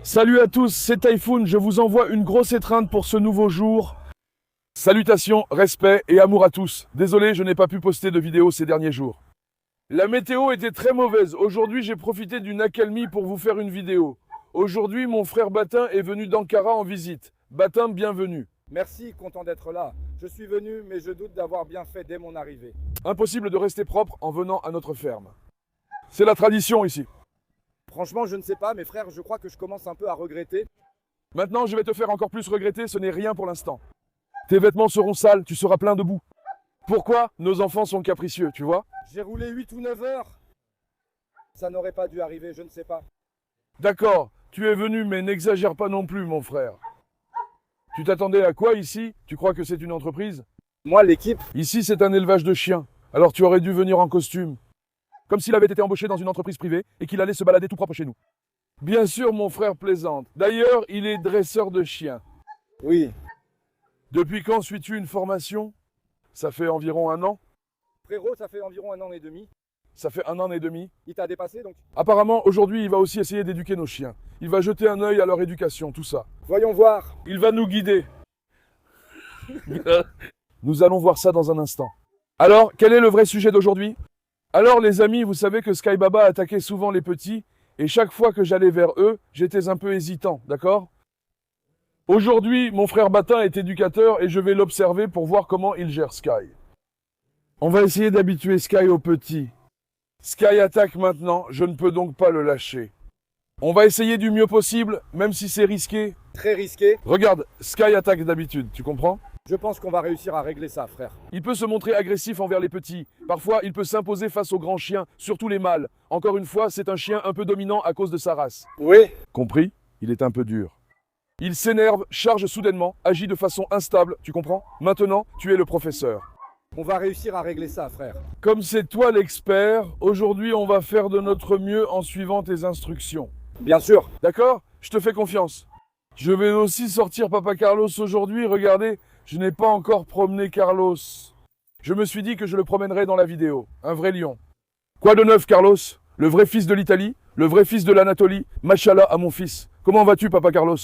Salut à tous, c'est Typhoon, je vous envoie une grosse étreinte pour ce nouveau jour. Salutations, respect et amour à tous. Désolé, je n'ai pas pu poster de vidéo ces derniers jours. La météo était très mauvaise. Aujourd'hui, j'ai profité d'une accalmie pour vous faire une vidéo. Aujourd'hui, mon frère Batin est venu d'Ankara en visite. Batin, bienvenue. Merci, content d'être là. Je suis venu, mais je doute d'avoir bien fait dès mon arrivée. Impossible de rester propre en venant à notre ferme. C'est la tradition ici. Franchement, je ne sais pas, mes frères, je crois que je commence un peu à regretter. Maintenant, je vais te faire encore plus regretter, ce n'est rien pour l'instant. Tes vêtements seront sales, tu seras plein de boue. Pourquoi? Nos enfants sont capricieux, tu vois? J'ai roulé 8 ou 9 heures. Ça n'aurait pas dû arriver, je ne sais pas. D'accord, tu es venu, mais n'exagère pas non plus, mon frère. Tu t'attendais à quoi ici? Tu crois que c'est une entreprise? Moi, l'équipe, Ici, c'est un élevage de chiens. Alors tu aurais dû venir en costume. Comme s'il avait été embauché dans une entreprise privée et qu'il allait se balader tout propre chez nous. Bien sûr, mon frère plaisante. D'ailleurs, il est dresseur de chiens. oui. Depuis quand suis-tu une formation? Ça fait environ 1 an? Frérot, ça fait environ 1 an et demi. Ça fait 1 an et demi? Il t'a dépassé, donc Apparemment, aujourd'hui, il va aussi essayer d'éduquer nos chiens. Il va jeter un œil à leur éducation, tout ça. voyons voir. Il va nous guider. Nous allons voir ça dans un instant. Alors, quel est le vrai sujet d'aujourd'hui? Alors les amis, vous savez que Sky Baba attaquait souvent les petits, et chaque fois que j'allais vers eux, j'étais un peu hésitant, d'accord? Aujourd'hui, mon frère Batin est éducateur et je vais l'observer pour voir comment il gère Sky. On va essayer d'habituer Sky aux petits. Sky attaque maintenant, je ne peux donc pas le lâcher. On va essayer du mieux possible, même si c'est risqué. Très risqué. Regarde, Sky attaque d'habitude, tu comprends? Je pense qu'on va réussir à régler ça, frère. Il peut se montrer agressif envers les petits. Parfois, il peut s'imposer face aux grands chiens, surtout les mâles. Encore une fois, c'est un chien un peu dominant à cause de sa race. Oui. Compris? Il est un peu dur. Il s'énerve, charge soudainement, agit de façon instable, tu comprends? Maintenant, tu es le professeur. On va réussir à régler ça, frère. Comme c'est toi l'expert, aujourd'hui on va faire de notre mieux en suivant tes instructions. Bien sûr. D'accord? Je te fais confiance. Je vais aussi sortir Papa Carlos aujourd'hui, regardez. Je n'ai pas encore promené Carlos. Je me suis dit que je le promènerais dans la vidéo. Un vrai lion. Quoi de neuf, Carlos? Le vrai fils de l'Italie? Le vrai fils de l'Anatolie? Machallah à mon fils. Comment vas-tu, Papa Carlos?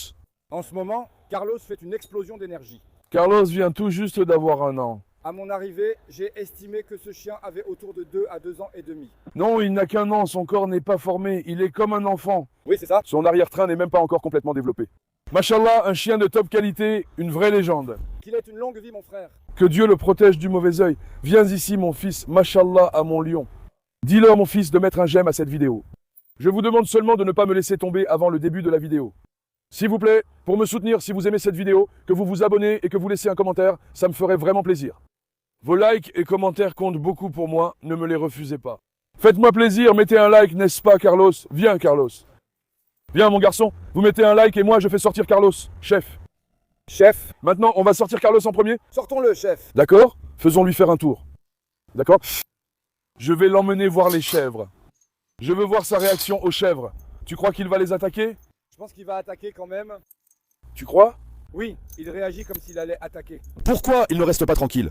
En ce moment, Carlos fait une explosion d'énergie. Carlos vient tout juste d'avoir 1 an. À mon arrivée, j'ai estimé que ce chien avait autour de 2 à 2 ans et demi. Non, il n'a qu'1 an, son corps n'est pas formé. Il est comme un enfant. Oui, c'est ça. Son arrière-train n'est même pas encore complètement développé. Machallah, un chien de top qualité, une vraie légende. Qu'il ait une longue vie, mon frère. Que Dieu le protège du mauvais œil. Viens ici, mon fils. Machallah à mon lion. Dis-leur, mon fils, de mettre un j'aime à cette vidéo. Je vous demande seulement de ne pas me laisser tomber avant le début de la vidéo. S'il vous plaît, pour me soutenir, si vous aimez cette vidéo, que vous vous abonnez et que vous laissez un commentaire, ça me ferait vraiment plaisir. Vos likes et commentaires comptent beaucoup pour moi, ne me les refusez pas. Faites-moi plaisir, mettez un like, n'est-ce pas, Carlos? Viens, Carlos. Viens, mon garçon, vous mettez un like et moi je fais sortir Carlos, chef. Chef. Maintenant, on va sortir Carlos en premier? Sortons-le, chef. D'accord? Faisons-lui faire un tour. D'accord? Je vais l'emmener voir les chèvres. Je veux voir sa réaction aux chèvres. Tu crois qu'il va les attaquer? Je pense qu'il va attaquer quand même. Tu crois? Oui, il réagit comme s'il allait attaquer. Pourquoi il ne reste pas tranquille?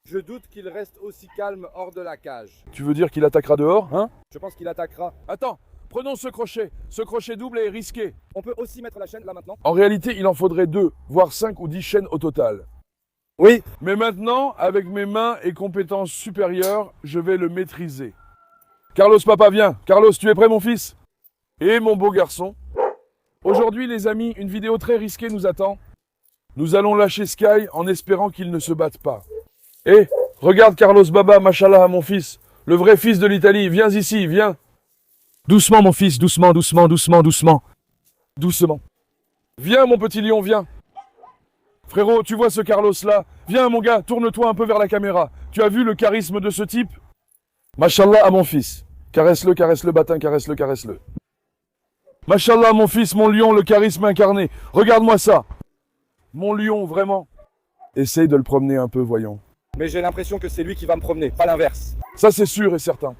Je doute qu'il reste aussi calme hors de la cage. Tu veux dire qu'il attaquera dehors, hein? Je pense qu'il attaquera. Attends, prenons ce crochet. Ce crochet double est risqué. On peut aussi mettre la chaîne là maintenant. En réalité, il en faudrait 2, voire 5 ou 10 chaînes au total. Oui. Mais maintenant, avec mes mains et compétences supérieures, je vais le maîtriser. Carlos, papa, viens. Carlos, tu es prêt, mon fils? Et mon beau garçon? Aujourd'hui, les amis, une vidéo très risquée nous attend. Nous allons lâcher Sky en espérant qu'il ne se batte pas. Eh, regarde Carlos Baba, machallah, mon fils. Le vrai fils de l'Italie. Viens ici, viens. Doucement, mon fils, doucement, doucement, doucement, doucement. Doucement. Viens, mon petit lion, viens. Frérot, tu vois ce Carlos-là? Viens, mon gars, tourne-toi un peu vers la caméra. Tu as vu le charisme de ce type? Machallah à mon fils. Caresse-le, caresse-le, Batin, caresse-le, caresse-le. Machallah, mon fils, mon lion, le charisme incarné. Regarde-moi ça. Mon lion, vraiment. Essaye de le promener un peu, voyons. Mais j'ai l'impression que c'est lui qui va me promener, pas l'inverse. Ça, c'est sûr et certain.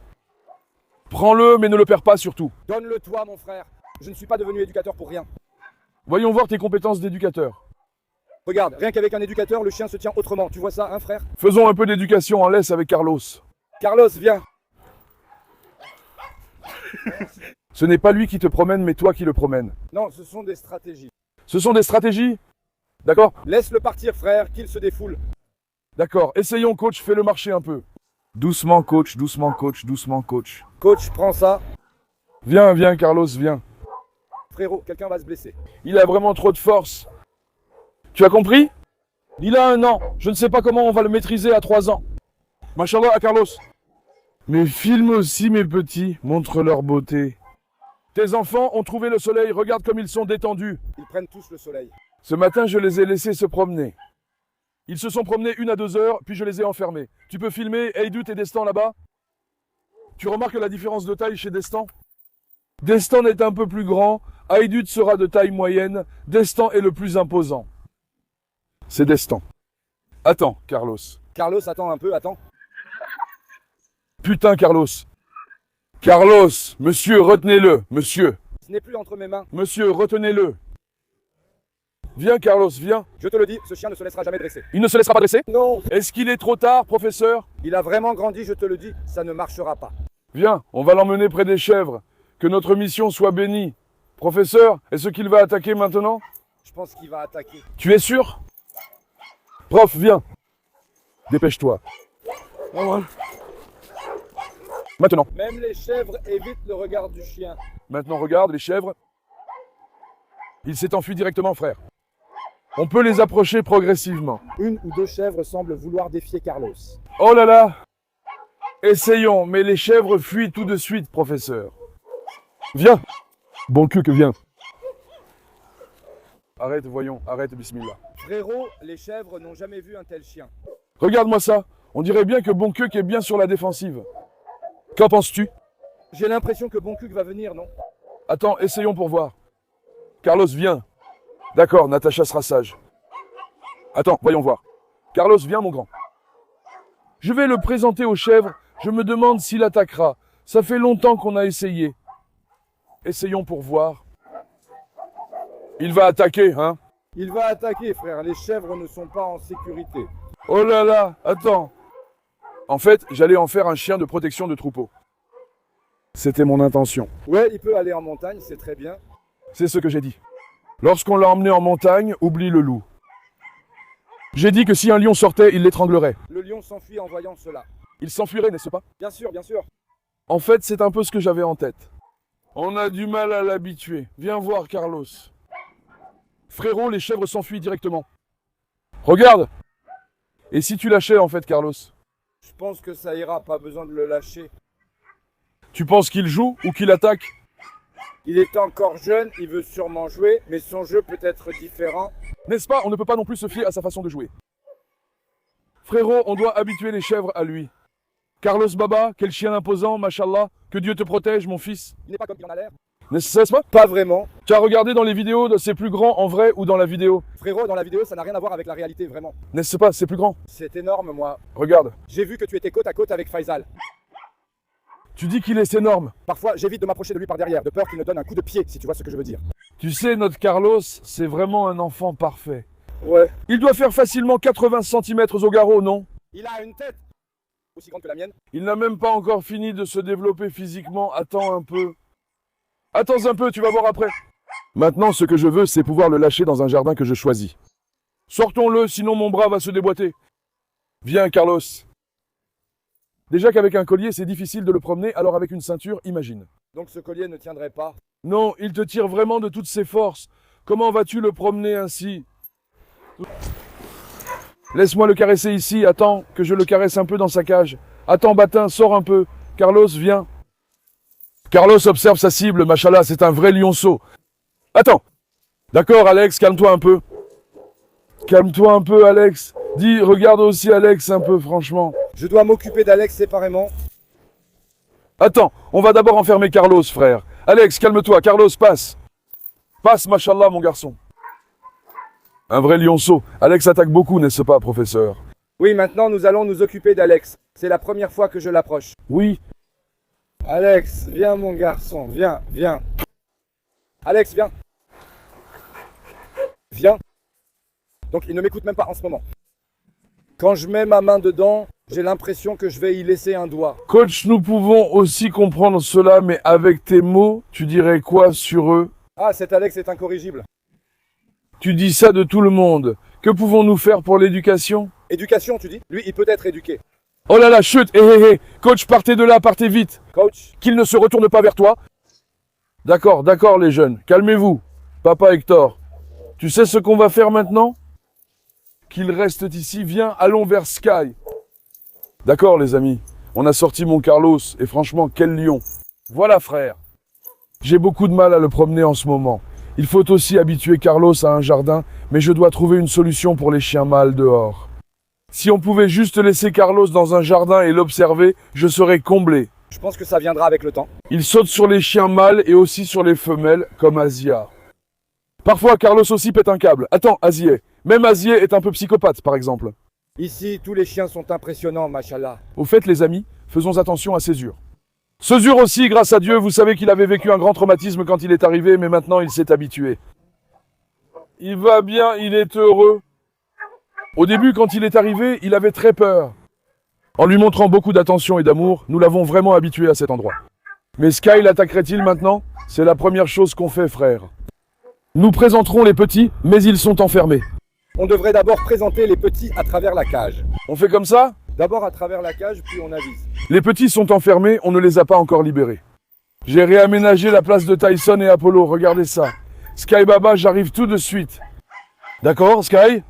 Prends-le, mais ne le perds pas surtout. Donne-le toi, mon frère. Je ne suis pas devenu éducateur pour rien. Voyons voir tes compétences d'éducateur. Regarde, rien qu'avec un éducateur, le chien se tient autrement. Tu vois ça, hein, frère? Faisons un peu d'éducation en laisse avec Carlos. Carlos, viens. Ce n'est pas lui qui te promène, mais toi qui le promène. Non, ce sont des stratégies. Ce sont des stratégies? D'accord? Laisse-le partir, frère, qu'il se défoule. D'accord. Essayons, coach, fais-le marcher un peu. Doucement, coach, doucement, coach, doucement, coach. Coach, prends ça. Viens, viens, Carlos, viens. Frérot, quelqu'un va se blesser. Il a vraiment trop de force. Tu as compris? Il a 1 an. Je ne sais pas comment on va le maîtriser à 3 ans. Machallah à Carlos. Mais filme aussi mes petits, montre leur beauté. Tes enfants ont trouvé le soleil, regarde comme ils sont détendus. Ils prennent tous le soleil. Ce matin, je les ai laissés se promener. Ils se sont promenés 1 à 2 heures, puis je les ai enfermés. Tu peux filmer Eidut et Destan là-bas? Tu remarques la différence de taille chez Destan? Destan est un peu plus grand, Eidut sera de taille moyenne, Destan est le plus imposant. C'est Destan. Attends, Carlos. Carlos, attends un peu, attends. Putain, Carlos. Carlos, monsieur, retenez-le, monsieur. Ce n'est plus entre mes mains. Monsieur, retenez-le. Viens, Carlos, viens. Je te le dis, ce chien ne se laissera jamais dresser. Il ne se laissera pas dresser? Non. Est-ce qu'il est trop tard, professeur? Il a vraiment grandi, je te le dis, ça ne marchera pas. Viens, on va l'emmener près des chèvres. Que notre mission soit bénie. Professeur, est-ce qu'il va attaquer maintenant? Je pense qu'il va attaquer. Tu es sûr? Prof, viens. Dépêche-toi. Maintenant. Même les chèvres évitent le regard du chien. Maintenant, regarde les chèvres. Il s'est enfui directement, frère. On peut les approcher progressivement. 1 ou 2 chèvres semblent vouloir défier Carlos. Oh là là! Essayons, mais les chèvres fuient tout de suite, professeur. Viens! Bon cul que viens. Arrête, voyons, arrête, bismillah. Frérot, les chèvres n'ont jamais vu un tel chien. Regarde-moi ça. On dirait bien que Bonqueuc est bien sur la défensive. Qu'en penses-tu? J'ai l'impression que Boncuc va venir, non? Attends, essayons pour voir. Carlos, viens. D'accord, Natacha sera sage. Attends, voyons voir. Carlos, viens, mon grand. Je vais le présenter aux chèvres. Je me demande s'il attaquera. Ça fait longtemps qu'on a essayé. Essayons pour voir. Il va attaquer, hein? Il va attaquer, frère. Les chèvres ne sont pas en sécurité. Oh là là, attends. En fait, j'allais en faire un chien de protection de troupeau. C'était mon intention. Ouais, il peut aller en montagne, c'est très bien. C'est ce que j'ai dit. Lorsqu'on l'a emmené en montagne, oublie le loup. J'ai dit que si un lion sortait, il l'étranglerait. Le lion s'enfuit en voyant cela. Il s'enfuirait, n'est-ce pas? Bien sûr, bien sûr. En fait, c'est un peu ce que j'avais en tête. On a du mal à l'habituer. Viens voir, Carlos. Frérot, les chèvres s'enfuient directement. Regarde! Et si tu lâchais, en fait, Carlos? Je pense que ça ira, pas besoin de le lâcher. Tu penses qu'il joue ou qu'il attaque? Il est encore jeune, il veut sûrement jouer, mais son jeu peut être différent. N'est-ce pas? On ne peut pas non plus se fier à sa façon de jouer. Frérot, on doit habituer les chèvres à lui. Carlos Baba, quel chien imposant, machallah. Que Dieu te protège, mon fils. Il n'est pas comme il en a l'air. N'est-ce pas? Pas vraiment. Tu as regardé dans les vidéos de c'est plus grand en vrai ou dans la vidéo? Frérot, dans la vidéo, ça n'a rien à voir avec la réalité, vraiment. N'est-ce pas? C'est plus grand. C'est énorme, moi. Regarde. J'ai vu que tu étais côte à côte avec Faisal. Tu dis qu'il est énorme. Parfois, j'évite de m'approcher de lui par derrière, de peur qu'il me donne un coup de pied, si tu vois ce que je veux dire. Tu sais, notre Carlos, c'est vraiment un enfant parfait. Ouais. Il doit faire facilement 80 cm au garrot, non? Il a une tête aussi grande que la mienne. Il n'a même pas encore fini de se développer physiquement. Attends un peu. Attends un peu, tu vas voir après. Maintenant, ce que je veux, c'est pouvoir le lâcher dans un jardin que je choisis. Sortons-le, sinon mon bras va se déboîter. Viens, Carlos. Déjà qu'avec un collier, c'est difficile de le promener, alors avec une ceinture, imagine. Donc ce collier ne tiendrait pas. Non, il te tire vraiment de toutes ses forces. Comment vas-tu le promener ainsi? Laisse-moi le caresser ici, attends que je le caresse un peu dans sa cage. Attends, Batin, sors un peu. Carlos, viens. Carlos observe sa cible, machallah, c'est un vrai lionceau. Attends. D'accord, Alex, calme-toi un peu. Calme-toi un peu, Alex. Dis, regarde aussi Alex un peu, franchement. Je dois m'occuper d'Alex séparément. Attends, on va d'abord enfermer Carlos, frère. Alex, calme-toi, Carlos, passe. Passe, machallah, mon garçon. Un vrai lionceau. Alex attaque beaucoup, n'est-ce pas, professeur? Oui, maintenant nous allons nous occuper d'Alex. C'est la première fois que je l'approche. Oui. Alex, viens mon garçon, viens, viens. Alex, viens. Viens. Donc il ne m'écoute même pas en ce moment. Quand je mets ma main dedans, J'ai l'impression que je vais y laisser un doigt. Coach, nous pouvons aussi comprendre cela, mais avec tes mots, tu dirais quoi sur eux? Ah, cet Alex est incorrigible. Tu dis ça de tout le monde. Que pouvons-nous faire pour l'éducation? Éducation, tu dis? Lui, il peut être éduqué. Oh là là, chut, hé hé hé, coach, partez de là, partez vite. Coach, Qu'il ne se retourne pas vers toi. D'accord, d'accord les jeunes, calmez-vous. Papa Hector, tu sais ce qu'on va faire maintenant? Qu'il reste ici, viens, allons vers Sky. D'accord les amis, on a sorti mon Carlos, et franchement, quel lion. Voilà frère. J'ai beaucoup de mal à le promener en ce moment. Il faut aussi habituer Carlos à un jardin, mais je dois trouver une solution pour les chiens mâles dehors. Si on pouvait juste laisser Carlos dans un jardin et l'observer, je serais comblé. je pense que ça viendra avec le temps. Il saute sur les chiens mâles et aussi sur les femelles, comme Asia. Parfois, Carlos aussi pète un câble. Attends, Asie. Même Asie est un peu psychopathe, par exemple. Ici, tous les chiens sont impressionnants, machallah. Au fait, les amis, faisons attention à Césure. Césure aussi, grâce à Dieu, vous savez qu'il avait vécu un grand traumatisme quand il est arrivé, mais maintenant il s'est habitué. Il va bien, il est heureux. Au début, quand il est arrivé, il avait très peur. En lui montrant beaucoup d'attention et d'amour, nous l'avons vraiment habitué à cet endroit. Mais Sky l'attaquerait-il maintenant? C'est la première chose qu'on fait, frère. Nous présenterons les petits, mais ils sont enfermés. On devrait d'abord présenter les petits à travers la cage. On fait comme ça? D'abord à travers la cage, puis on avise. Les petits sont enfermés, on ne les a pas encore libérés. J'ai réaménagé la place de Tyson et Apollo, regardez ça. Sky Baba, j'arrive tout de suite. D'accord, Sky?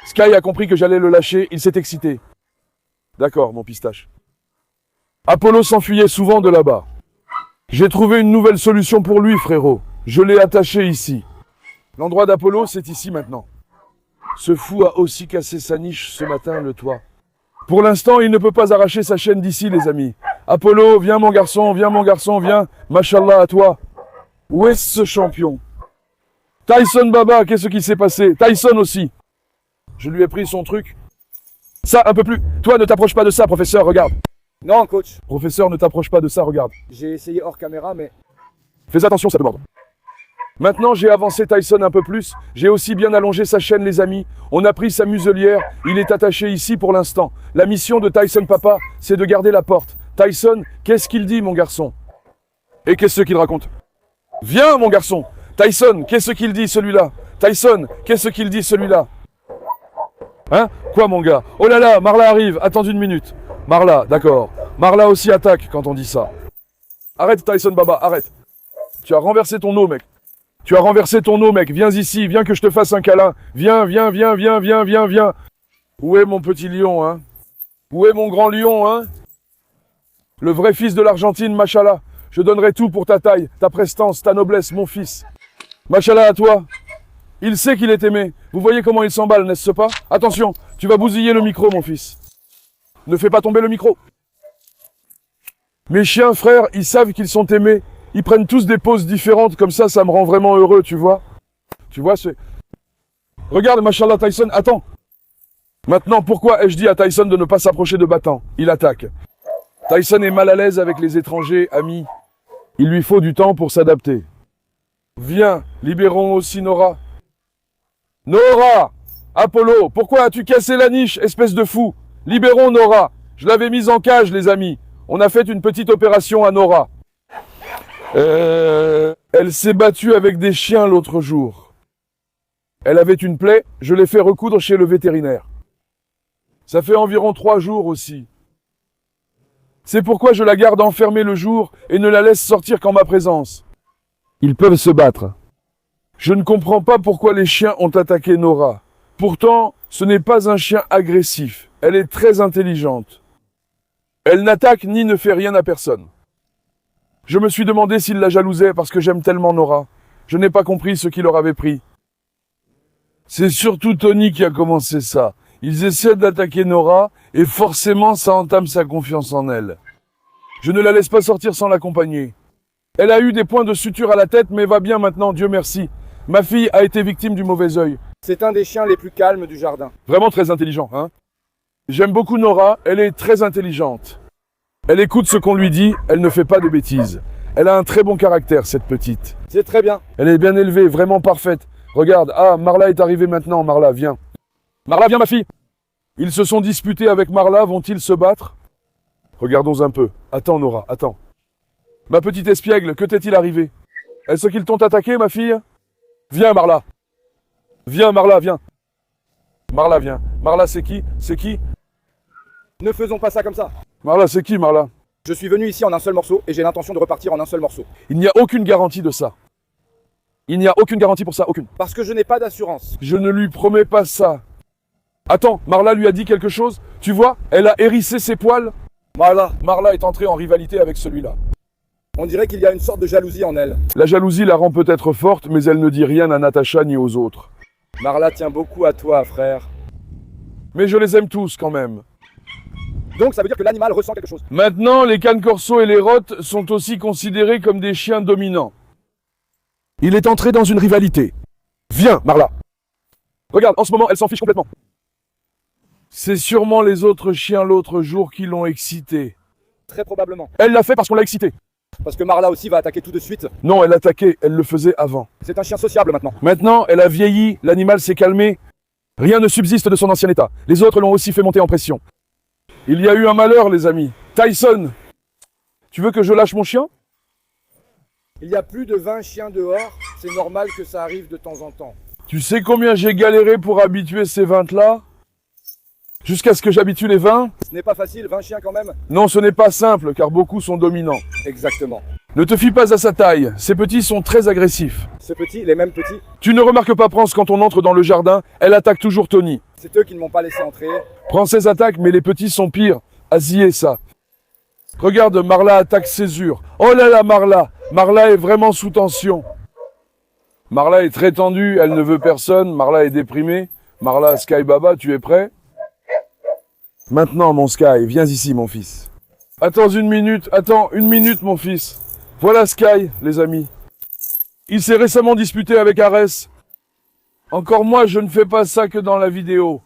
Sky a compris que j'allais le lâcher, il s'est excité. D'accord, mon pistache. Apollo s'enfuyait souvent de là-bas. J'ai trouvé une nouvelle solution pour lui, frérot. Je l'ai attaché ici. L'endroit d'Apollo, c'est ici maintenant. Ce fou a aussi cassé sa niche ce matin, le toit. Pour l'instant, il ne peut pas arracher sa chaîne d'ici, les amis. Apollo, viens mon garçon, viens. Mashallah à toi. Où est ce champion? Tyson Baba, qu'est-ce qui s'est passé? Tyson aussi. Je lui ai pris son truc. Ça, un peu plus. Toi, ne t'approche pas de ça, professeur, regarde. Non, coach. Professeur, ne t'approche pas de ça, regarde. J'ai essayé hors caméra, mais... Fais attention, ça peut mordre. Maintenant, j'ai avancé Tyson un peu plus. J'ai aussi bien allongé sa chaîne, les amis. On a pris sa muselière. Il est attaché ici pour l'instant. La mission de Tyson Papa, c'est de garder la porte. Tyson, qu'est-ce qu'il dit, mon garçon? Et qu'est-ce qu'il raconte? Viens, mon garçon. Tyson, qu'est-ce qu'il dit, celui-là? Tyson, qu'est-ce qu'il dit, celui-là? Hein? Quoi, mon gars? Oh là là, Marla arrive. Attends une minute. Marla, d'accord. Marla aussi attaque quand on dit ça. Arrête, Tyson Baba, arrête. Tu as renversé ton eau, mec. Tu as renversé ton eau, mec. Viens ici, viens que je te fasse un câlin. Viens. Où est mon petit lion, hein? Où est mon grand lion, hein? Le vrai fils de l'Argentine, machallah. Je donnerai tout pour ta taille, ta prestance, ta noblesse, mon fils. Machallah à toi. Il sait qu'il est aimé. Vous voyez comment il s'emballe, n'est-ce pas? Attention, tu vas bousiller le micro, mon fils. Ne fais pas tomber le micro. Mes chiens, frères, ils savent qu'ils sont aimés. Ils prennent tous des poses différentes, comme ça me rend vraiment heureux, tu vois. Tu vois, c'est... Regarde, machallah, Tyson, attends. Maintenant, pourquoi ai-je dit à Tyson de ne pas s'approcher de battant? Il attaque. Tyson est mal à l'aise avec les étrangers, amis. Il lui faut du temps pour s'adapter. Viens, libérons aussi Nora. Nora! Apollo, pourquoi as-tu cassé la niche, espèce de fou? Libérons Nora. Je l'avais mise en cage, les amis. On a fait une petite opération à Nora. Elle s'est battue avec des chiens l'autre jour. Elle avait une plaie, je l'ai fait recoudre chez le vétérinaire. Ça fait environ 3 jours aussi. C'est pourquoi je la garde enfermée le jour et ne la laisse sortir qu'en ma présence. Ils peuvent se battre. Je ne comprends pas pourquoi les chiens ont attaqué Nora. Pourtant, ce n'est pas un chien agressif. Elle est très intelligente. Elle n'attaque ni ne fait rien à personne. Je me suis demandé s'il la jalousait parce que j'aime tellement Nora. Je n'ai pas compris ce qui leur avait pris. C'est surtout Tony qui a commencé ça. Ils essaient d'attaquer Nora et forcément ça entame sa confiance en elle. Je ne la laisse pas sortir sans l'accompagner. Elle a eu des points de suture à la tête mais va bien maintenant, Dieu merci. Ma fille a été victime du mauvais œil. C'est un des chiens les plus calmes du jardin. Vraiment très intelligent, hein? J'aime beaucoup Nora, elle est très intelligente. Elle écoute ce qu'on lui dit, elle ne fait pas de bêtises. Elle a un très bon caractère, cette petite. C'est très bien. Elle est bien élevée, vraiment parfaite. Regarde, ah, Marla est arrivée maintenant, Marla, viens. Marla, viens ma fille. Ils se sont disputés avec Marla, vont-ils se battre? Regardons un peu. Attends Nora, attends. Ma petite espiègle, que t'est-il arrivé? Est-ce qu'ils t'ont attaqué, ma fille? Viens Marla. Viens Marla, viens. Marla, viens. Marla, c'est qui? C'est qui? Ne faisons pas ça comme ça. Marla, c'est qui Marla? Je suis venu ici en un seul morceau et j'ai l'intention de repartir en un seul morceau. Il n'y a aucune garantie de ça. Il n'y a aucune garantie pour ça, aucune. Parce que je n'ai pas d'assurance. Je ne lui promets pas ça. Attends, Marla lui a dit quelque chose? Tu vois, elle a hérissé ses poils. Marla est entrée en rivalité avec celui-là. On dirait qu'il y a une sorte de jalousie en elle. La jalousie la rend peut-être forte, mais elle ne dit rien à Natacha ni aux autres. Marla tient beaucoup à toi, frère. Mais je les aime tous quand même. Donc ça veut dire que l'animal ressent quelque chose. Maintenant, les cannes corso et les rottes sont aussi considérés comme des chiens dominants. Il est entré dans une rivalité. Viens, Marla. Regarde, en ce moment, elle s'en fiche complètement. C'est sûrement les autres chiens l'autre jour qui l'ont excité. Très probablement. Elle l'a fait parce qu'on l'a excité. Parce que Marla aussi va attaquer tout de suite. Non, elle attaquait, elle le faisait avant. C'est un chien sociable maintenant. Maintenant, elle a vieilli, l'animal s'est calmé. Rien ne subsiste de son ancien état. Les autres l'ont aussi fait monter en pression. Il y a eu un malheur, les amis. Tyson, tu veux que je lâche mon chien? Il y a plus de 20 chiens dehors. C'est normal que ça arrive de temps en temps. Tu sais combien j'ai galéré pour habituer ces 20-là? Jusqu'à ce que j'habitue les 20? Ce n'est pas facile, 20 chiens quand même. Non, ce n'est pas simple, car beaucoup sont dominants. Exactement. Ne te fie pas à sa taille, ces petits sont très agressifs. Ces petits, les mêmes petits, Tu ne remarques pas France quand on entre dans le jardin, elle attaque toujours Tony. c'est eux qui ne m'ont pas laissé entrer. Prends ses attaques, mais les petits sont pires. Asier ça. Regarde, Marla attaque Césure. Oh là là, Marla! Marla est vraiment sous tension. Marla est très tendue, elle ne veut personne. Marla est déprimée. Marla, Sky Baba, tu es prêt? Maintenant, mon Sky, viens ici, mon fils. Attends une minute, mon fils. Voilà Sky, les amis. Il s'est récemment disputé avec Arès. Encore moi, je ne fais pas ça que dans la vidéo.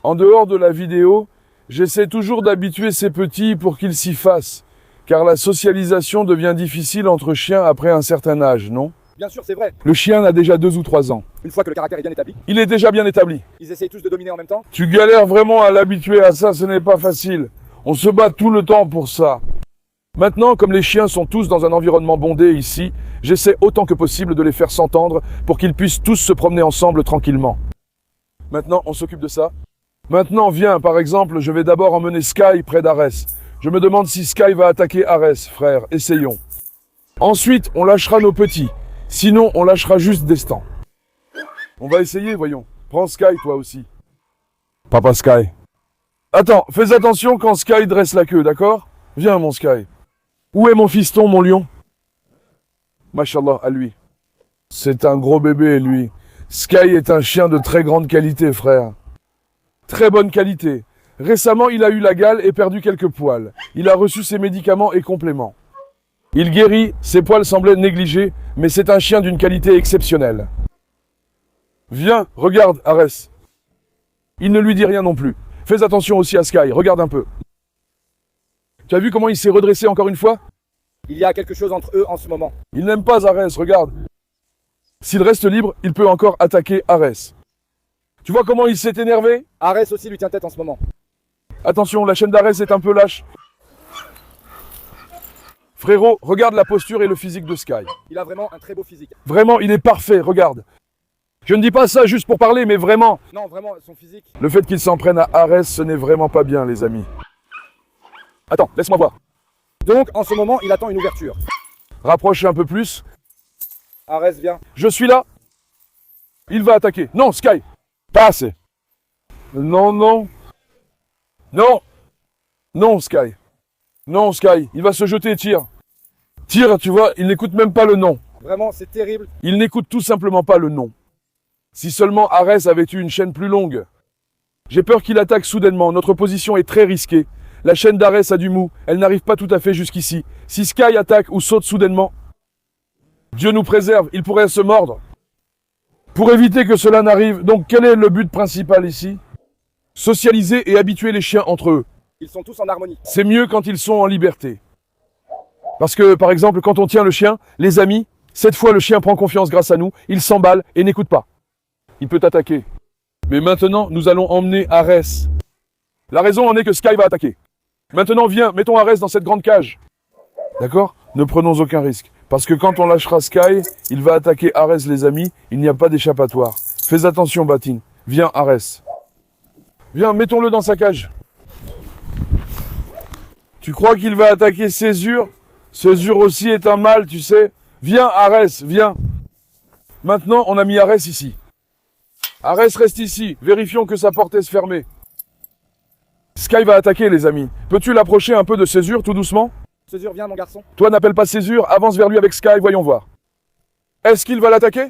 En dehors de la vidéo, j'essaie toujours d'habituer ces petits pour qu'ils s'y fassent. Car la socialisation devient difficile entre chiens après un certain âge, non? Bien sûr, c'est vrai. Le chien a déjà 2 ou 3 ans. Une fois que le caractère est bien établi, Il est déjà bien établi. ils essayent tous de dominer en même temps. Tu galères vraiment à l'habituer à ça, ce n'est pas facile. On se bat tout le temps pour ça. Maintenant, comme les chiens sont tous dans un environnement bondé ici, j'essaie autant que possible de les faire s'entendre pour qu'ils puissent tous se promener ensemble tranquillement. Maintenant, on s'occupe de ça. Maintenant, viens, par exemple, je vais d'abord emmener Sky près d'Arès. Je me demande si Sky va attaquer Arès, frère. Essayons. Ensuite, on lâchera nos petits. Sinon, on lâchera juste Destan. On va essayer, voyons. Prends Sky, toi aussi. Papa Sky. Attends, fais attention quand Sky dresse la queue, d'accord? Viens, mon Sky. Où est mon fiston, mon lion? Machallah, à lui. C'est un gros bébé, lui. Sky est un chien de très grande qualité, frère. Très bonne qualité. Récemment, il a eu la gale et perdu quelques poils. Il a reçu ses médicaments et compléments. Il guérit, ses poils semblaient négligés, mais c'est un chien d'une qualité exceptionnelle. Viens, regarde, Arès. Il ne lui dit rien non plus. Fais attention aussi à Sky, regarde un peu. Tu as vu comment il s'est redressé encore une fois? Il y a quelque chose entre eux en ce moment. Il n'aime pas Arès, regarde. S'il reste libre, il peut encore attaquer Arès. Tu vois comment il s'est énervé? Arès aussi lui tient tête en ce moment. Attention, la chaîne d'Arès est un peu lâche. Frérot, regarde la posture et le physique de Sky. Il a vraiment un très beau physique. Vraiment, il est parfait, regarde. Je ne dis pas ça juste pour parler, mais vraiment. Non, vraiment, son physique. Le fait qu'il s'en prenne à Arès, ce n'est vraiment pas bien, les amis. Attends, laisse-moi voir. Donc, en ce moment, il attend une ouverture. Rapproche un peu plus. Arès, viens. Je suis là. Il va attaquer. Non, Sky. Pas assez. Non, non. Non. Non, Sky. Non, Sky. Il va se jeter, tire. Tire, tu vois, il n'écoute même pas le nom. Vraiment, c'est terrible. Il n'écoute tout simplement pas le nom. Si seulement Arès avait eu une chaîne plus longue. J'ai peur qu'il attaque soudainement. Notre position est très risquée. La chaîne d'Arès a du mou. Elle n'arrive pas tout à fait jusqu'ici. Si Sky attaque ou saute soudainement, Dieu nous préserve, il pourrait se mordre. Pour éviter que cela n'arrive, donc quel est le but principal ici? Socialiser et habituer les chiens entre eux. Ils sont tous en harmonie. C'est mieux quand ils sont en liberté. Parce que, par exemple, quand on tient le chien, les amis, cette fois le chien prend confiance grâce à nous, il s'emballe et n'écoute pas. Il peut attaquer. Mais maintenant, nous allons emmener Arès. La raison en est que Sky va attaquer. Maintenant, viens, mettons Arès dans cette grande cage. D'accord? Ne prenons aucun risque. Parce que quand on lâchera Sky, il va attaquer Arès, les amis. Il n'y a pas d'échappatoire. Fais attention, Batine. Viens, Arès. Viens, mettons-le dans sa cage. Tu crois qu'il va attaquer Césure? Césure aussi est un mâle, tu sais. Viens, Arès, viens. Maintenant, on a mis Arès ici. Arès reste ici. Vérifions que sa porte est fermée. Sky va attaquer, les amis. Peux-tu l'approcher un peu de Césure, tout doucement? Césure, viens mon garçon. Toi, n'appelle pas Césure, avance vers lui avec Sky, voyons voir. Est-ce qu'il va l'attaquer?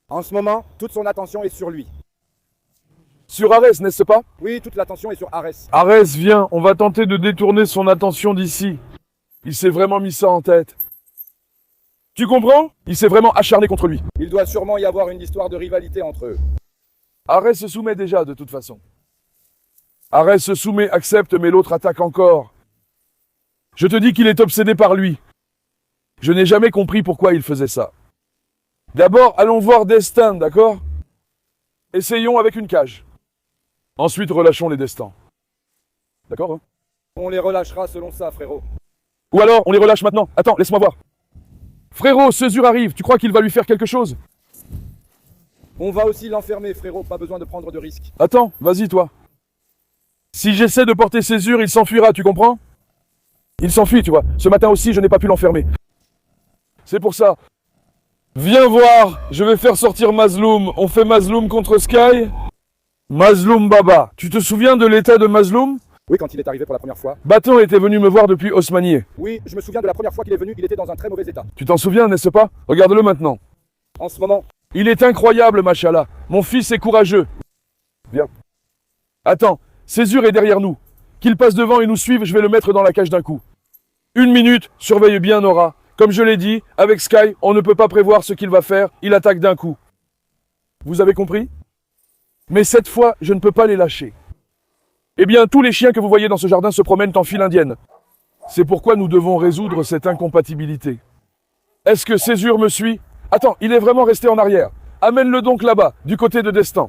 En ce moment, toute son attention est sur lui. Sur Arès, n'est-ce pas? Oui, toute l'attention est sur Arès. Arès, viens, on va tenter de détourner son attention d'ici. Il s'est vraiment mis ça en tête. Tu comprends? Il s'est vraiment acharné contre lui. Il doit sûrement y avoir une histoire de rivalité entre eux. Arès se soumet déjà, de toute façon. Arès se soumet, accepte, mais l'autre attaque encore. Je te dis qu'il est obsédé par lui. Je n'ai jamais compris pourquoi il faisait ça. D'abord, allons voir Destin, d'accord? Essayons avec une cage. Ensuite, relâchons les destins. D'accord, hein? On les relâchera selon ça, frérot. Ou alors, on les relâche maintenant. Attends, laisse-moi voir. Frérot, Césure arrive. Tu crois qu'il va lui faire quelque chose? On va aussi l'enfermer, frérot. Pas besoin de prendre de risques. Attends, vas-y, toi. Si j'essaie de porter Césure, il s'enfuira, tu comprends? Il s'enfuit, tu vois. Ce matin aussi, je n'ai pas pu l'enfermer. C'est pour ça. Viens voir, je vais faire sortir Mazloum. On fait Mazloum contre Sky? Mazloum Baba. Tu te souviens de l'état de Mazloum? Oui, quand il est arrivé pour la première fois. Bâton était venu me voir depuis Osmanieh. Oui, je me souviens de la première fois qu'il est venu, il était dans un très mauvais état. Tu t'en souviens, n'est-ce pas? Regarde-le maintenant. En ce moment, Il est incroyable, machallah. Mon fils est courageux. Viens. Attends, Césure est derrière nous. Qu'il passe devant et nous suive, je vais le mettre dans la cage d'un coup. 1 minute, surveille bien Nora. Comme je l'ai dit, avec Sky, on ne peut pas prévoir ce qu'il va faire, il attaque d'un coup. Vous avez compris? Mais cette fois, je ne peux pas les lâcher. Eh bien, tous les chiens que vous voyez dans ce jardin se promènent en file indienne. C'est pourquoi nous devons résoudre cette incompatibilité. Est-ce que Césure me suit? Attends, il est vraiment resté en arrière. Amène-le donc là-bas, du côté de Destin.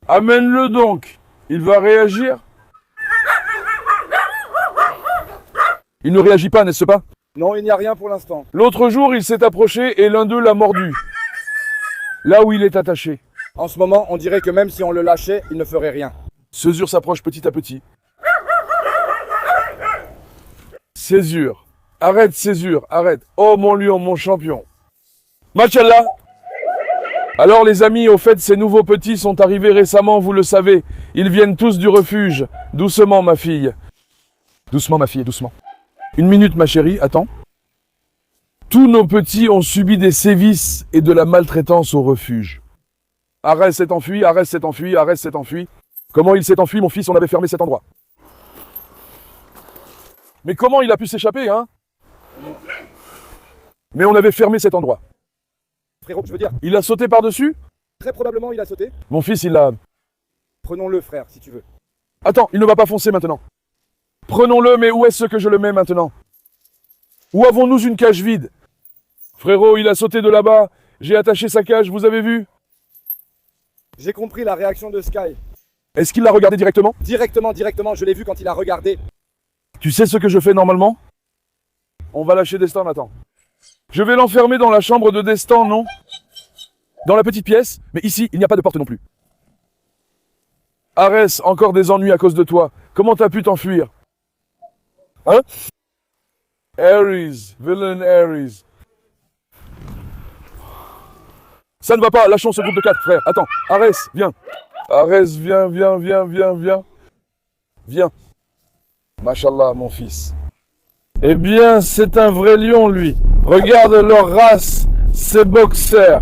Amène-le donc. Il va réagir? Il ne réagit pas, n'est-ce pas? non, il n'y a rien pour l'instant. L'autre jour, il s'est approché et l'un d'eux l'a mordu. Là où il est attaché. En ce moment, on dirait que même si on le lâchait, il ne ferait rien. Césure s'approche petit à petit. Césure. Arrête, Césure, arrête. Oh mon lion, mon champion. Machallah. Alors les amis, au fait, ces nouveaux petits sont arrivés récemment, vous le savez. Ils viennent tous du refuge. Doucement, ma fille. Doucement, ma fille, doucement. 1 minute, ma chérie, attends. Tous nos petits ont subi des sévices et de la maltraitance au refuge. Arès s'est enfui, Arès s'est enfui, Arès s'est enfui. Comment il s'est enfui, mon fils? On avait fermé cet endroit. Mais comment il a pu s'échapper, hein? Mais on avait fermé cet endroit. Frérot, je veux dire, Il a sauté par-dessus? très probablement il a sauté. Mon fils, il l'a... Prenons-le, frère, si tu veux. Attends, il ne va pas foncer maintenant. Prenons-le, mais où est-ce que je le mets maintenant? Où avons-nous une cage vide? Frérot, il a sauté de là-bas. J'ai attaché sa cage, vous avez vu? J'ai compris la réaction de Sky. Est-ce qu'il l'a regardé directement? Directement, je l'ai vu quand il a regardé. Tu sais ce que je fais normalement? On va lâcher Destin maintenant. Je vais l'enfermer dans la chambre de Destin, non? Dans la petite pièce, mais ici, il n'y a pas de porte non plus. Arès, encore des ennuis à cause de toi. Comment t'as pu t'enfuir? Hein? Ares, villain Ares. Ça ne va pas, lâchons ce groupe de 4, frère. Attends, Arès, viens. Arès, viens. Viens. Machallah, mon fils. Eh bien, c'est un vrai lion, lui. Regarde leur race, ces boxeurs.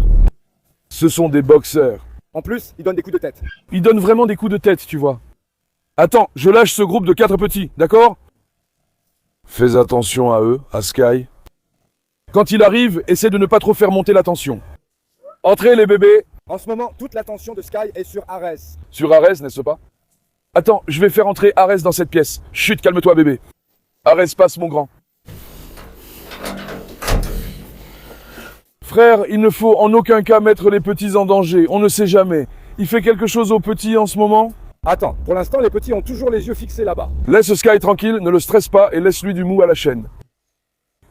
Ce sont des boxeurs. En plus, il donne des coups de tête. Ils donnent vraiment des coups de tête, tu vois. Attends, je lâche ce groupe de 4 petits, d'accord? Fais attention à eux, à Sky. Quand il arrive, essaie de ne pas trop faire monter la tension. Entrez, les bébés. En ce moment, toute l'attention de Sky est sur Arès. Sur Arès, n'est-ce pas? Attends, je vais faire entrer Arès dans cette pièce. Chut, calme-toi, bébé. Arès, passe, mon grand. Frère, il ne faut en aucun cas mettre les petits en danger. On ne sait jamais. Il fait quelque chose aux petits en ce moment? Attends, pour l'instant, les petits ont toujours les yeux fixés là-bas. Laisse Sky tranquille, ne le stresse pas et laisse-lui du mou à la chaîne.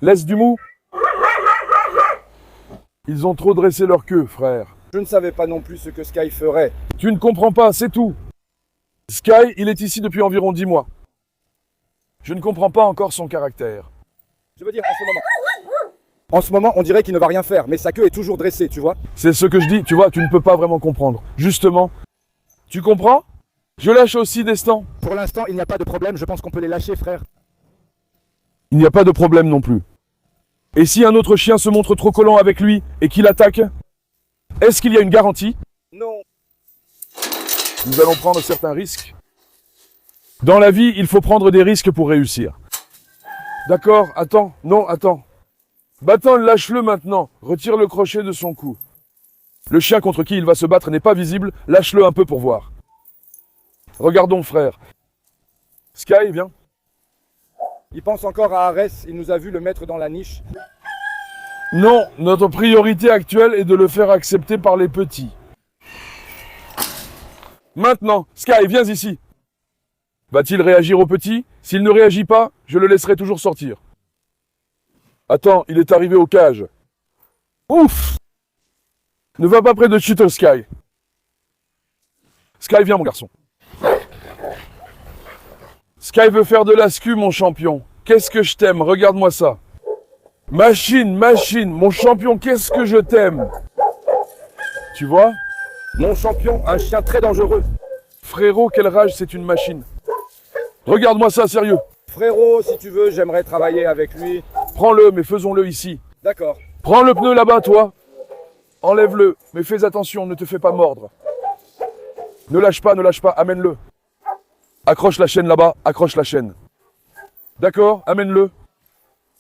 Laisse du mou. Ils ont trop dressé leur queue, frère. Je ne savais pas non plus ce que Sky ferait. Tu ne comprends pas, c'est tout. Sky, il est ici depuis environ 10 mois. Je ne comprends pas encore son caractère. Je veux dire, en ce moment. En ce moment, on dirait qu'il ne va rien faire, mais sa queue est toujours dressée, tu vois. C'est ce que je dis, tu vois, tu ne peux pas vraiment comprendre. Justement, tu comprends? Je lâche aussi Destin. Pour l'instant, il n'y a pas de problème, je pense qu'on peut les lâcher, frère. Il n'y a pas de problème non plus. Et si un autre chien se montre trop collant avec lui et qu'il attaque, est-ce qu'il y a une garantie? Non. Nous allons prendre certains risques. Dans la vie, il faut prendre des risques pour réussir. D'accord, attends, non, attends. Battant, lâche-le maintenant. Retire le crochet de son cou. Le chien contre qui il va se battre n'est pas visible. Lâche-le un peu pour voir. Regardons, frère. Sky, viens. Il pense encore à Arès, il nous a vu le mettre dans la niche. Non, notre priorité actuelle est de le faire accepter par les petits. Maintenant, Sky, viens ici. Va-t-il réagir aux petits? S'il ne réagit pas, je le laisserai toujours sortir. Attends, il est arrivé aux cages. Ouf! Ne va pas près de Cheetle, Sky. Sky, viens, mon garçon. Sky veut faire de la scu, mon champion. Qu'est-ce que je t'aime, regarde-moi ça. Machine, machine, mon champion, qu'est-ce que je t'aime. Tu vois? Mon champion, un chien très dangereux. Frérot, quelle rage, c'est une machine. Regarde-moi ça, sérieux. Frérot, si tu veux, j'aimerais travailler avec lui. Prends-le, mais faisons-le ici. D'accord. Prends le pneu là-bas, toi. Enlève-le, mais fais attention, ne te fais pas mordre. Ne lâche pas, amène-le. Accroche la chaîne là-bas, accroche la chaîne. D'accord, amène-le.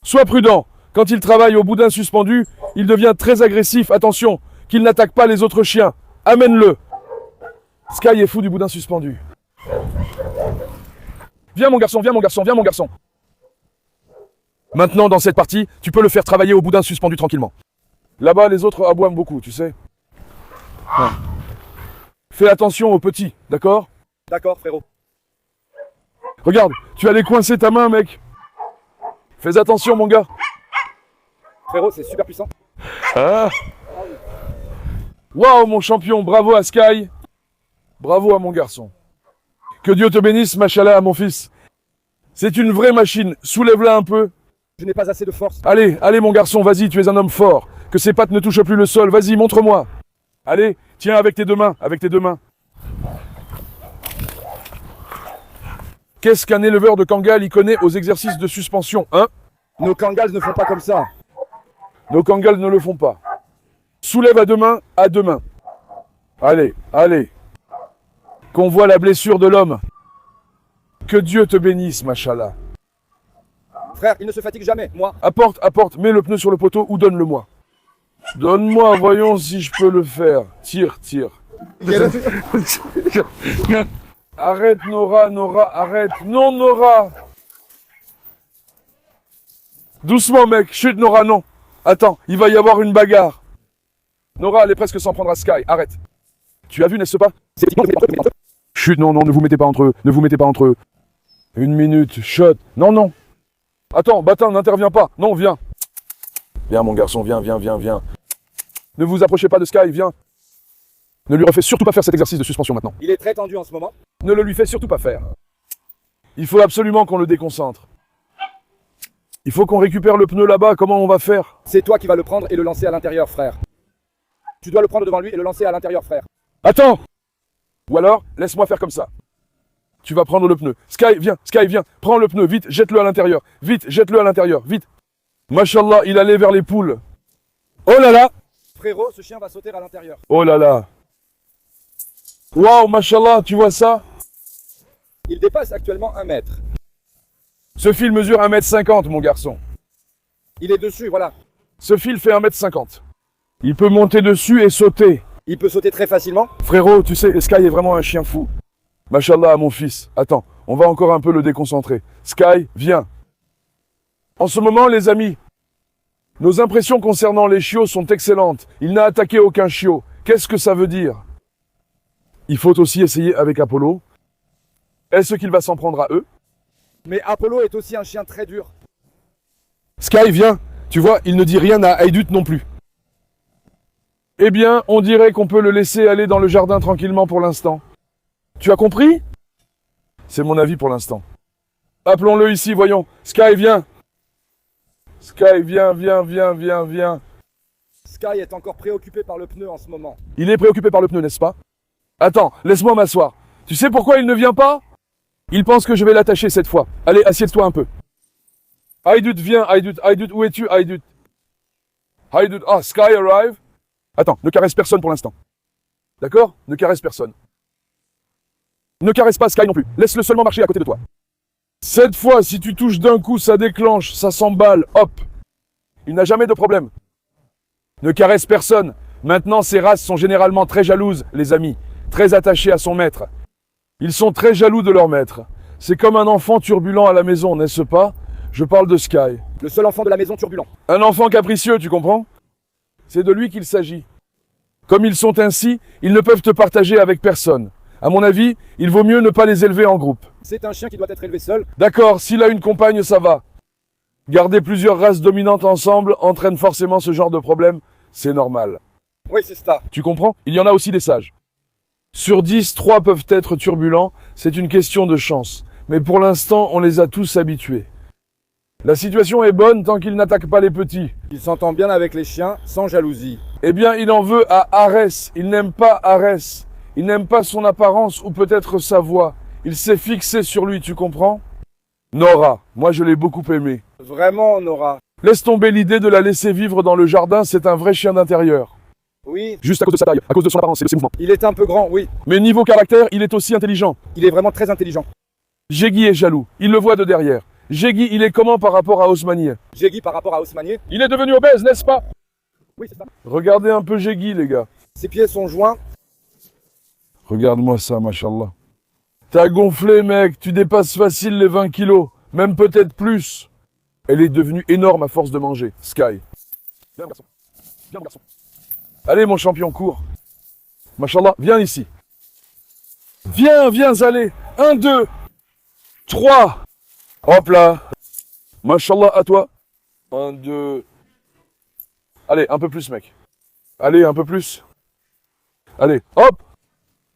Sois prudent. Quand il travaille au boudin suspendu, il devient très agressif. Attention, qu'il n'attaque pas les autres chiens. Amène-le. Sky est fou du boudin suspendu. Viens mon garçon, viens mon garçon, viens mon garçon. Maintenant, dans cette partie, tu peux le faire travailler au boudin suspendu tranquillement. Là-bas, les autres aboient beaucoup, tu sais. Ouais. Fais attention aux petits, d'accord? D'accord, frérot. Regarde, tu allais coincer ta main, mec. Fais attention, mon gars. Frérot, c'est super puissant. Ah. Waouh, mon champion, bravo à Sky. Bravo à mon garçon. Que Dieu te bénisse, machallah, mon fils. C'est une vraie machine. Soulève-la un peu. Je n'ai pas assez de force. Allez, allez, mon garçon, vas-y, tu es un homme fort. Que ses pattes ne touchent plus le sol. Vas-y, montre-moi. Allez, tiens avec tes deux mains, avec tes deux mains. Qu'est-ce qu'un éleveur de Kangal y connaît aux exercices de suspension, hein? Nos Kangals ne font pas comme ça. Nos Kangals ne le font pas. Soulève à deux mains, à deux mains. Allez, allez. Qu'on voit la blessure de l'homme. Que Dieu te bénisse, machallah. Frère, il ne se fatigue jamais, moi. Apporte, apporte, mets le pneu sur le poteau ou donne-le-moi. Donne-moi, voyons si je peux le faire. Tire, tire. Arrête, Nora, Nora, arrête. Non, Nora. Doucement, mec. Chut, Nora, non. Attends, il va y avoir une bagarre. Nora, elle est presque sans prendre à Sky. Arrête. Tu as vu, n'est-ce pas? Chut, non, non, ne vous mettez pas entre eux. Ne vous mettez pas entre eux. Une minute, shot. Non, non. Attends, Batin, n'interviens pas. Non, viens. Viens, mon garçon, viens, viens, viens, viens. Ne vous approchez pas de Sky, viens. Ne lui refais surtout pas faire cet exercice de suspension maintenant. Il est très tendu en ce moment. Ne le lui fais surtout pas faire. Il faut absolument qu'on le déconcentre. Il faut qu'on récupère le pneu là-bas, comment on va faire? C'est toi qui vas le prendre et le lancer à l'intérieur, frère. Tu dois le prendre devant lui et le lancer à l'intérieur, frère. Attends! Ou alors, laisse-moi faire comme ça. Tu vas prendre le pneu. Sky, viens, prends le pneu, vite, jette-le à l'intérieur. Vite, jette-le à l'intérieur, vite. Mashallah, il allait vers les poules. Oh là là! Frérot, ce chien va sauter à l'intérieur. Oh là là! Waouh, mashallah, tu vois ça? Il dépasse actuellement 1 mètre. Ce fil mesure 1,50 m, mon garçon. Il est dessus, voilà. Ce fil fait 1,50 m. Il peut monter dessus et sauter. Il peut sauter très facilement. Frérot, tu sais, Sky est vraiment un chien fou. Mashallah, mon fils. Attends, on va encore un peu le déconcentrer. Sky, viens. En ce moment, les amis, Nos impressions concernant les chiots sont excellentes. Il n'a attaqué aucun chiot. Qu'est-ce que ça veut dire? Il faut aussi essayer avec Apollo. Est-ce qu'il va s'en prendre à eux? Mais Apollo est aussi un chien très dur. Sky, viens. Tu vois, il ne dit rien à Haydut non plus. Eh bien, on dirait qu'on peut le laisser aller dans le jardin tranquillement pour l'instant. Tu as compris? C'est mon avis pour l'instant. Appelons-le ici, voyons. Sky, viens. Sky, viens. Sky est encore préoccupé par le pneu en ce moment. Il est préoccupé par le pneu, n'est-ce pas? Attends, laisse-moi m'asseoir. Tu sais pourquoi il ne vient pas? Il pense que je vais l'attacher cette fois. Allez, assieds-toi un peu. Haydut, viens, Haydut, où es-tu, Haydut? Haydut, ah, Sky arrive. Attends, ne caresse personne pour l'instant. D'accord? Ne caresse personne. Ne caresse pas Sky non plus. Laisse-le seulement marcher à côté de toi. Cette fois, si tu touches d'un coup, ça déclenche, ça s'emballe, hop. Il n'a jamais de problème. Ne caresse personne. Maintenant, ces races sont généralement très jalouses, les amis. Très attachées à son maître. Ils sont très jaloux de leur maître. C'est comme un enfant turbulent à la maison, n'est-ce pas? Je parle de Sky. Le seul enfant de la maison turbulent. Un enfant capricieux, tu comprends? C'est de lui qu'il s'agit. Comme ils sont ainsi, ils ne peuvent te partager avec personne. À mon avis, il vaut mieux ne pas les élever en groupe. C'est un chien qui doit être élevé seul. D'accord, s'il a une compagne, ça va. Garder plusieurs races dominantes ensemble entraîne forcément ce genre de problème. C'est normal. Oui, c'est ça. Tu comprends? Il y en a aussi des sages. Sur 10, 3 peuvent être turbulents. C'est une question de chance. Mais pour l'instant, on les a tous habitués. La situation est bonne tant qu'il n'attaque pas les petits. Il s'entend bien avec les chiens, sans jalousie. Eh bien, il en veut à Arès. Il n'aime pas Arès. Il n'aime pas son apparence ou peut-être sa voix. Il s'est fixé sur lui, tu comprends? Nora, moi je l'ai beaucoup aimé. Vraiment, Nora. Laisse tomber l'idée de la laisser vivre dans le jardin, c'est un vrai chien d'intérieur. Oui. Juste à cause de sa taille, à cause de son apparence et de ses mouvements. Il est un peu grand, oui. Mais niveau caractère, il est aussi intelligent. Il est vraiment très intelligent. Jeggy est jaloux, il le voit de derrière. Jeggy, il est comment par rapport à Osmanier? Jeggy par rapport à Haussmannier. Il est devenu obèse, n'est-ce pas? Oui, c'est ça. Regardez un peu Jeggy, les gars. Ses pieds sont joints. Regarde-moi ça, machallah. T'as gonflé, mec, tu dépasses facile les 20 kilos, même peut-être plus. Elle est devenue énorme à force de manger, Sky. Viens, mon garçon. Viens, mon garçon. Allez, mon champion, cours. Machallah, viens ici. Viens, allez. 1, 2, 3. Hop là. Machallah, à toi. 1, 2. Allez, un peu plus, mec. Allez, un peu plus. Allez, hop.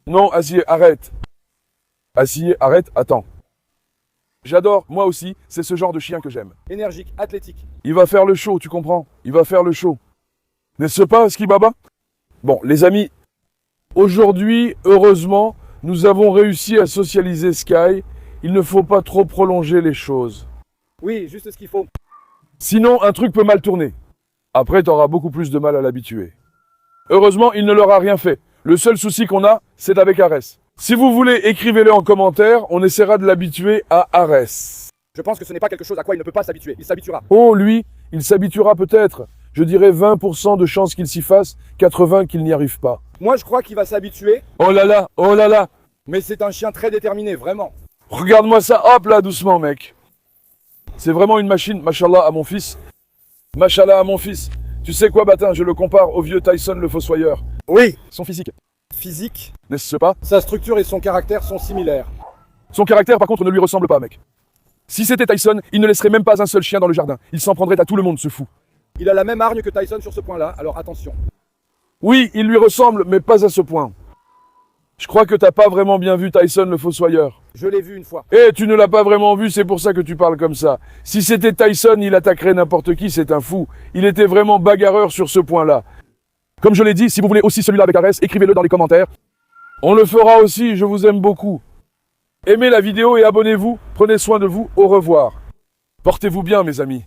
Non, Assied, arrête. Assied, arrête, attends. J'adore, moi aussi, c'est ce genre de chien que j'aime. Énergique, athlétique. Il va faire le show, tu comprends? Il va faire le show. N'est-ce pas, Skibaba? Bon, les amis, aujourd'hui, heureusement, nous avons réussi à socialiser Sky. Il ne faut pas trop prolonger les choses. Oui, juste ce qu'il faut. Sinon, un truc peut mal tourner. Après, tu auras beaucoup plus de mal à l'habituer. Heureusement, il ne leur a rien fait. Le seul souci qu'on a, c'est avec Arès. Si vous voulez, écrivez-le en commentaire, on essaiera de l'habituer à Arès. Je pense que ce n'est pas quelque chose à quoi il ne peut pas s'habituer. Il s'habituera. Oh, lui, il s'habituera peut-être. Je dirais 20% de chances qu'il s'y fasse, 80% qu'il n'y arrive pas. Moi, je crois qu'il va s'habituer. Oh là là, oh là là. Mais c'est un chien très déterminé, vraiment. Regarde-moi ça, hop là, doucement, mec. C'est vraiment une machine, machallah à mon fils. Machallah à mon fils. Tu sais quoi, Batin, je le compare au vieux Tyson le fossoyeur. Oui. Son physique, Physique. n'est-ce pas? Sa structure et son caractère sont similaires. Son caractère, par contre, ne lui ressemble pas, mec. Si c'était Tyson, il ne laisserait même pas un seul chien dans le jardin. Il s'en prendrait à tout le monde, ce fou. Il a la même hargne que Tyson sur ce point-là, alors attention. Oui, il lui ressemble, mais pas à ce point. Je crois que t'as pas vraiment bien vu Tyson le fossoyeur. Je l'ai vu une fois. Eh, tu ne l'as pas vraiment vu, c'est pour ça que tu parles comme ça. Si c'était Tyson, il attaquerait n'importe qui, c'est un fou. Il était vraiment bagarreur sur ce point-là. Comme je l'ai dit, si vous voulez aussi celui-là avec Arès, écrivez-le dans les commentaires. On le fera aussi, je vous aime beaucoup. Aimez la vidéo et abonnez-vous, prenez soin de vous, au revoir. Portez-vous bien, mes amis.